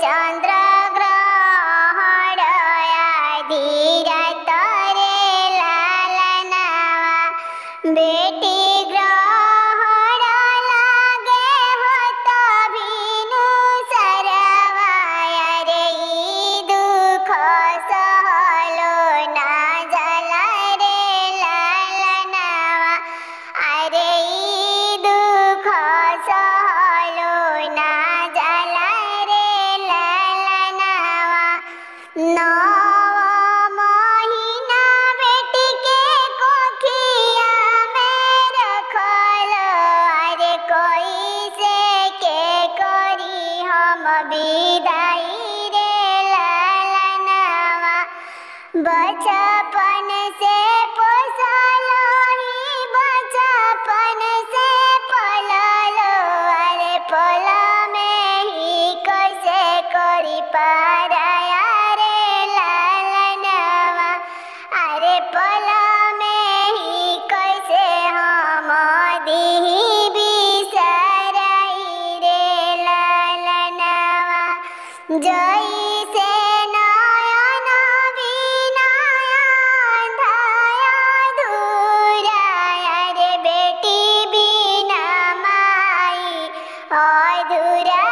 चंद्र ग्रहण आधी रात रे लालनावा बेटी ग्रहण लागे हो तो भीनु सरवाया रे ई दुख सहलो ना जला रे लालनावा अरे ई दुख सहलो ना जला रे लालनावा नौ महीना बेटी के कोखिया में रखलो अरे कोई से के करी हम विदाई रे लालनावा बचपन से पोसलो ही बचपन से पललो अरे पल में ही कैसे करी पाराया रे लालनावा अरे पल में ही कैसे हम दीही बिसराई रे लालनावा जैसे नयन बिना अंधाया धूरा अरे बेटी बिना माई अधूरा